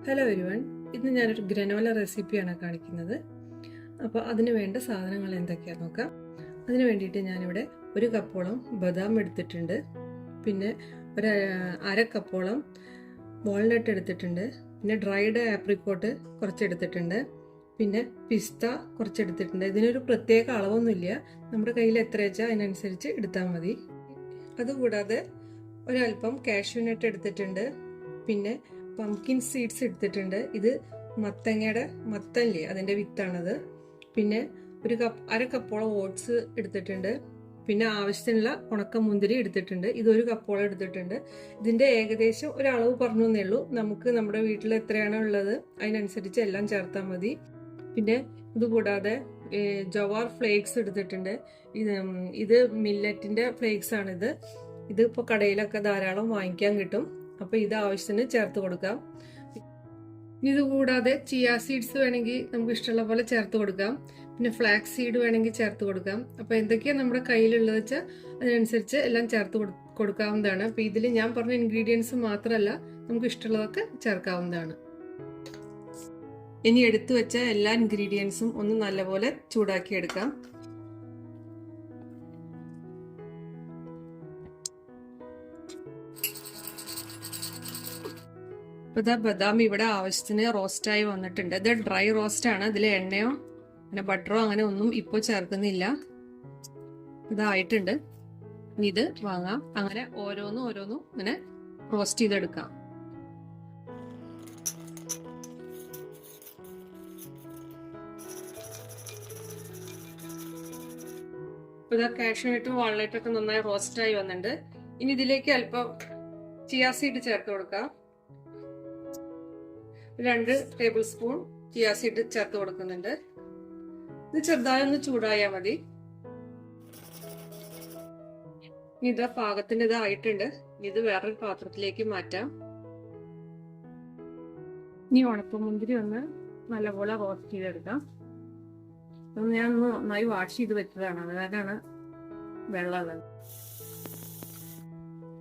Hello everyone, ഇന്ന് ഞാനൊരു granola റെസിപ്പിയാണ് കാണിക്കുന്നത്. അപ്പോൾ അതിന് വേണ്ട സാധനങ്ങൾ എന്തൊക്കെയാണെന്ന് നോക്കാം. അതിന് വേണ്ടിയിട്ട് ഞാനിവിടെ 1 കപ്പോളം ബദാം എടുത്തിട്ടുണ്ട്, പിന്നെ ഒരു അര കപ്പോളം വാൾനട്ട് എടുത്തിട്ടുണ്ട്, പിന്നെ ഡ്രൈഡ് ആപ്രിക്കോട്ട് കുറച്ചെടുത്തിട്ടുണ്ട്, പിന്നെ പിസ്ത കുറച്ചെടുത്തിട്ടുണ്ട്. ഇതിനൊരു പ്രത്യേക അളവൊന്നുമില്ല, നമ്മുടെ കയ്യിൽ എത്ര വെച്ചാൽ അതിനനുസരിച്ച് എടുത്താൽ മതി. അതുകൂടാതെ ഒരല്പം കാഷ്യൂനട്ട് എടുത്തിട്ടുണ്ട്, പിന്നെ പംകിൻ സീഡ്സ് എടുത്തിട്ടുണ്ട്. ഇത് മത്തല്ലേ അതിൻ്റെ വിത്താണത്. പിന്നെ അര കപ്പോളം ഓട്സ് എടുത്തിട്ടുണ്ട്, പിന്നെ ആവശ്യത്തിനുള്ള ഉണക്ക മുന്തിരി എടുത്തിട്ടുണ്ട്. ഇതൊരു കപ്പോളം എടുത്തിട്ടുണ്ട്. ഇതിൻ്റെ ഏകദേശം ഒരളവ് പറഞ്ഞു തന്നേ ഉള്ളൂ. നമുക്ക് നമ്മുടെ വീട്ടിൽ എത്രയാണോ ഉള്ളത് അതിനനുസരിച്ച് എല്ലാം ചേർത്താൽ മതി. പിന്നെ ഇതുകൂടാതെ ജവാർ ഫ്ലേക്സ് എടുത്തിട്ടുണ്ട്. ഇത് മില്ലറ്റിൻ്റെ ഫ്ലേക്സ് ആണിത്. ഇതിപ്പോൾ കടയിലൊക്കെ ധാരാളം വാങ്ങിക്കാൻ കിട്ടും. അപ്പോൾ ഇത് ആവശ്യത്തിന് ചേർത്ത് കൊടുക്കാം. ഇതുകൂടാതെ ചിയ സീഡ്സ് വേണമെങ്കിൽ നമുക്ക് ഇഷ്ടമുള്ള പോലെ ചേർത്ത് കൊടുക്കാം. പിന്നെ ഫ്ലാക്സ് സീഡ് വേണമെങ്കിൽ ചേർത്ത് കൊടുക്കാം. അപ്പോൾ എന്തൊക്കെയാണ് നമ്മുടെ കയ്യിലുള്ളത് വെച്ചാൽ അതിനനുസരിച്ച് എല്ലാം ചേർത്ത് കൊടുക്കാവുന്നതാണ്. അപ്പോൾ ഇതിൽ ഞാൻ പറഞ്ഞ ഇൻഗ്രീഡിയൻസ് മാത്രമല്ല, നമുക്ക് ഇഷ്ടമുള്ളതൊക്കെ ചേർക്കാവുന്നതാണ്. ഇനി എടുത്തു വെച്ച എല്ലാ ഇൻഗ്രീഡിയൻസും ഒന്ന് നല്ലപോലെ ചൂടാക്കി എടുക്കാം. ഇപ്പോൾ ഇതാ ബദാം ഇവിടെ ആവശ്യത്തിന് റോസ്റ്റായി വന്നിട്ടുണ്ട്. ഇത് ഡ്രൈ റോസ്റ്റ് ആണ്, ഇതിൽ എണ്ണയോ പിന്നെ ബട്ടറോ അങ്ങനെ ഒന്നും ഇപ്പോൾ ചേർക്കുന്നില്ല. ഇതായിട്ടുണ്ട്. ഇത് വാങ്ങാം. അങ്ങനെ ഓരോന്നും ഇങ്ങനെ റോസ്റ്റ് ചെയ്തെടുക്കാം. ഇപ്പോൾ ഇതാ കാഷ്യൂനട്ടും വാൾനട്ടും ഒക്കെ നന്നായി റോസ്റ്റായി വന്നിട്ടുണ്ട്. ഇനി ഇതിലേക്ക് അല്പം ചിയ സീഡ് ചേർത്ത് കൊടുക്കാം. 2 ടേബിൾ സ്പൂൺ ചിയ സീഡ് ചേർത്ത് കൊടുക്കുന്നുണ്ട്. ഇത് ചെറുതായി ഒന്ന് ചൂടായാൽ മതി. ഇത് പാകത്തിന് ഇതായിട്ടുണ്ട്. ഇത് വേറൊരു പാത്രത്തിലേക്ക് മാറ്റാം. ഇനി ഉണക്കമുന്തിരി ഒന്ന് നല്ലപോലെ റോസ്റ്റ് ചെയ്തെടുക്കാം. ഞാൻ ഒന്ന് നന്നായി വാഷ് ചെയ്ത് വെച്ചതാണ്, അത് കാരണമാണ് വെള്ളമുള്ളത്.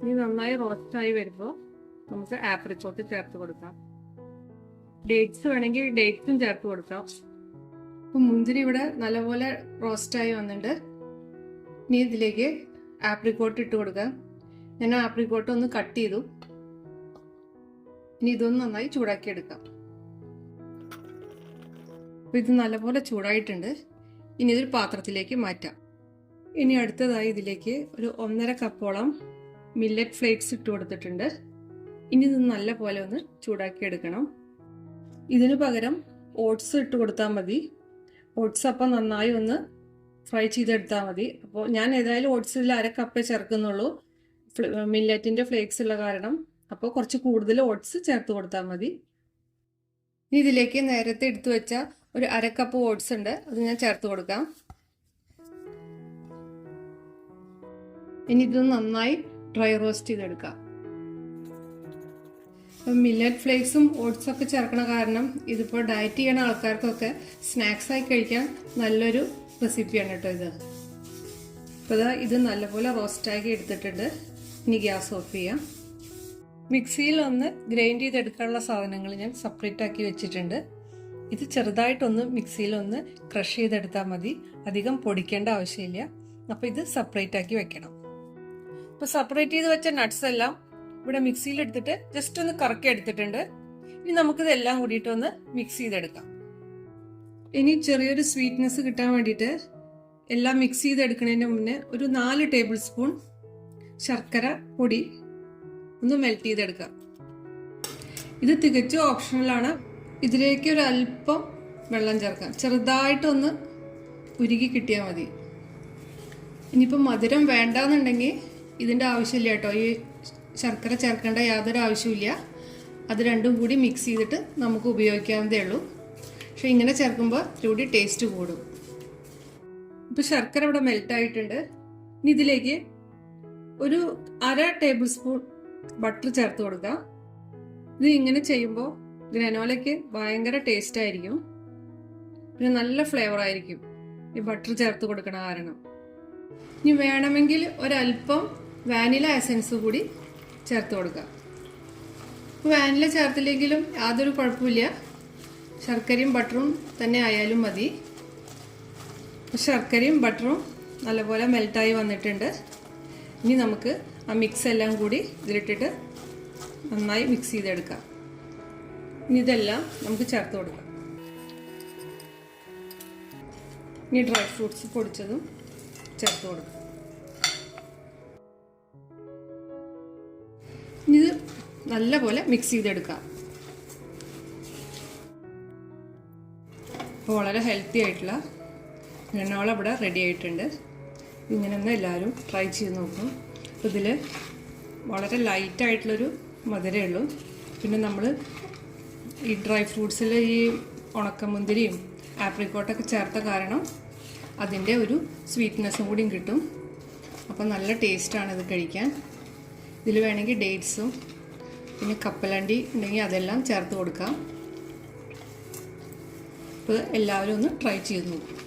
ഇനി നന്നായി റോസ്റ്റായി വരുമ്പോൾ നമുക്ക് ആപ്രിക്കോട്ട് ചേർത്ത് കൊടുക്കാം. ഡേറ്റ്സ് വേണമെങ്കിൽ ഡേറ്റ്സും ചേർത്ത് കൊടുക്കാം. അപ്പം മുന്തിരി ഇവിടെ നല്ലപോലെ റോസ്റ്റായി വന്നിട്ടുണ്ട്. ഇനി ഇതിലേക്ക് ആപ്രിക്കോട്ട് ഇട്ട് കൊടുക്കാം. ഞാൻ ആപ്രിക്കോട്ട് ഒന്ന് കട്ട് ചെയ്തു. ഇനി ഇതൊന്ന് നന്നായി ചൂടാക്കി എടുക്കാം. അപ്പം ഇത് നല്ലപോലെ ചൂടായിട്ടുണ്ട്. ഇനി ഇതൊരു പാത്രത്തിലേക്ക് മാറ്റാം. ഇനി അടുത്തതായി ഇതിലേക്ക് ഒരു 1.5 കപ്പോളം മില്ലറ്റ് ഫ്ലേക്സ് ഇട്ട് കൊടുത്തിട്ടുണ്ട്. ഇനി ഇത് നല്ലപോലെ ഒന്ന് ചൂടാക്കി എടുക്കണം. ഇതിനു പകരം ഓട്സ് ഇട്ട് കൊടുത്താൽ മതി. ഓട്സ് അപ്പം നന്നായി ഒന്ന് ഫ്രൈ ചെയ്തെടുത്താൽ മതി. അപ്പോൾ ഞാൻ ഏതായാലും ഓട്സിൽ 1/2 കപ്പേ ചേർക്കുന്നുള്ളൂ, മില്ലറ്റിൻ്റെ ഫ്ലേക്സ് ഉള്ള കാരണം. അപ്പോൾ കുറച്ച് കൂടുതൽ ഓട്സ് ചേർത്ത് കൊടുത്താൽ മതി. ഇനി ഇതിലേക്ക് നേരത്തെ എടുത്തു വെച്ച ഒരു 1/2 കപ്പ് ഓട്സ് ഉണ്ട്, അത് ഞാൻ ചേർത്ത് കൊടുക്കാം. ഇനി ഇത് നന്നായി ഡ്രൈ റോസ്റ്റ് ചെയ്തെടുക്കാം. മില്ലറ്റ് ഫ്ലേക്സും ഓട്സും ഒക്കെ ചേർക്കണ കാരണം ഇതിപ്പോൾ ഡയറ്റ് ചെയ്യണ ആൾക്കാർക്കൊക്കെ സ്നാക്സായി കഴിക്കാൻ നല്ലൊരു റെസിപ്പിയാണ് കേട്ടോ ഇത്. അപ്പോൾ ഇത് നല്ലപോലെ റോസ്റ്റാക്കി എടുത്തിട്ടുണ്ട്. ഇനി ഗ്യാസ് ഓഫ് ചെയ്യാം. മിക്സിയിൽ ഒന്ന് ഗ്രൈൻഡ് ചെയ്തെടുക്കാനുള്ള സാധനങ്ങൾ ഞാൻ സെപ്പറേറ്റ് ആക്കി വെച്ചിട്ടുണ്ട്. ഇത് ചെറുതായിട്ടൊന്ന് മിക്സിയിൽ ഒന്ന് ക്രഷ് ചെയ്തെടുത്താൽ മതി, അധികം പൊടിക്കേണ്ട ആവശ്യമില്ല. അപ്പോൾ ഇത് സെപ്പറേറ്റ് ആക്കി വെക്കണം. ഇപ്പോൾ സെപ്പറേറ്റ് ചെയ്ത് വെച്ച നട്ട്സ് എല്ലാം ഇവിടെ മിക്സിയിൽ എടുത്തിട്ട് ജസ്റ്റ് ഒന്ന് കറക്കി എടുത്തിട്ടുണ്ട്. ഇനി നമുക്കിതെല്ലാം കൂടിയിട്ടൊന്ന് മിക്സ് ചെയ്തെടുക്കാം. ഇനി ചെറിയൊരു സ്വീറ്റ്നെസ് കിട്ടാൻ വേണ്ടിയിട്ട് എല്ലാം മിക്സ് ചെയ്തെടുക്കുന്നതിന് മുന്നേ ഒരു 4 ടേബിൾ സ്പൂൺ ശർക്കര പൊടി ഒന്ന് മെൽറ്റ് ചെയ്തെടുക്കാം. ഇത് തികച്ചും ഓപ്ഷണലാണ്. ഇതിലേക്ക് ഒരു അല്പം വെള്ളം ചേർക്കാം, ചെറുതായിട്ടൊന്ന് ഉരുകി കിട്ടിയാൽ മതി. ഇനിയിപ്പോൾ മധുരം വേണ്ടാന്നുണ്ടെങ്കിൽ ഇതിൻ്റെ ആവശ്യമില്ല കേട്ടോ. ഈ ശർക്കര ചേർക്കേണ്ട യാതൊരു ആവശ്യമില്ല. അത് രണ്ടും കൂടി മിക്സ് ചെയ്തിട്ട് നമുക്ക് ഉപയോഗിക്കാവുന്നതേ ഉള്ളൂ. പക്ഷെ ഇങ്ങനെ ചേർക്കുമ്പോൾ ഇത്തിരി ടേസ്റ്റ് കൂടും. ഇപ്പോൾ ശർക്കര ഇവിടെ മെൽറ്റായിട്ടുണ്ട്. ഇനി ഇതിലേക്ക് ഒരു 1/2 ടേബിൾ സ്പൂൺ ബട്ടർ ചേർത്ത് കൊടുക്കാം. ഇത് ഇങ്ങനെ ചെയ്യുമ്പോൾ ഗ്രനോലയ്ക്ക് ഭയങ്കര ടേസ്റ്റ് ആയിരിക്കും, പിന്നെ നല്ല ഫ്ലേവർ ആയിരിക്കും ഈ ബട്ടർ ചേർത്ത് കൊടുക്കണ കാരണം. ഇനി വേണമെങ്കിൽ ഒരല്പം വാനില എസൻസ് കൂടി ചേർത്ത് കൊടുക്കാം. വാനില ചേർത്തില്ലെങ്കിലും യാതൊരു കുഴപ്പമില്ല, ശർക്കരയും ബട്ടറും തന്നെ ആയാലും മതി. ശർക്കരയും ബട്ടറും നല്ലപോലെ മെൽറ്റായി വന്നിട്ടുണ്ട്. ഇനി നമുക്ക് ആ മിക്സ് എല്ലാം കൂടി ഇതിലിട്ടിട്ട് നന്നായി മിക്സ് ചെയ്തെടുക്കാം. ഇനി ഇതെല്ലാം നമുക്ക് ചേർത്ത് കൊടുക്കാം. ഇനി ഡ്രൈ ഫ്രൂട്ട്സ് പൊടിച്ചതും ചേർത്ത് കൊടുക്കാം. ഇനി ഇത് നല്ലപോലെ മിക്സ് ചെയ്തെടുക്കാം. അപ്പോൾ വളരെ ഹെൽത്തി ആയിട്ടുള്ള ഗ്രനോള ഇവിടെ റെഡി ആയിട്ടുണ്ട്. ഇങ്ങനെയൊന്ന് എല്ലാവരും ട്രൈ ചെയ്ത് നോക്കും. അപ്പോൾ ഇതിൽ വളരെ ലൈറ്റായിട്ടുള്ളൊരു മധുരമേ ഉള്ളൂ. പിന്നെ നമ്മൾ ഈ ഡ്രൈ ഫ്രൂട്ട്സിൽ ഈ ഉണക്കമുന്തിരിയും ആപ്രിക്കോട്ടൊക്കെ ചേർത്ത കാരണം അതിൻ്റെ ഒരു സ്വീറ്റ്നെസ്സും കൂടിയും കിട്ടും. അപ്പോൾ നല്ല ടേസ്റ്റാണ് ഇത് കഴിക്കാൻ. ഇതിൽ വേണമെങ്കിൽ ഡേറ്റ്സും പിന്നെ കപ്പലണ്ടി ഉണ്ടെങ്കിൽ അതെല്ലാം ചേർത്ത് കൊടുക്കാം. അപ്പോൾ എല്ലാവരും ഒന്ന് ട്രൈ ചെയ്ത് നോക്കും.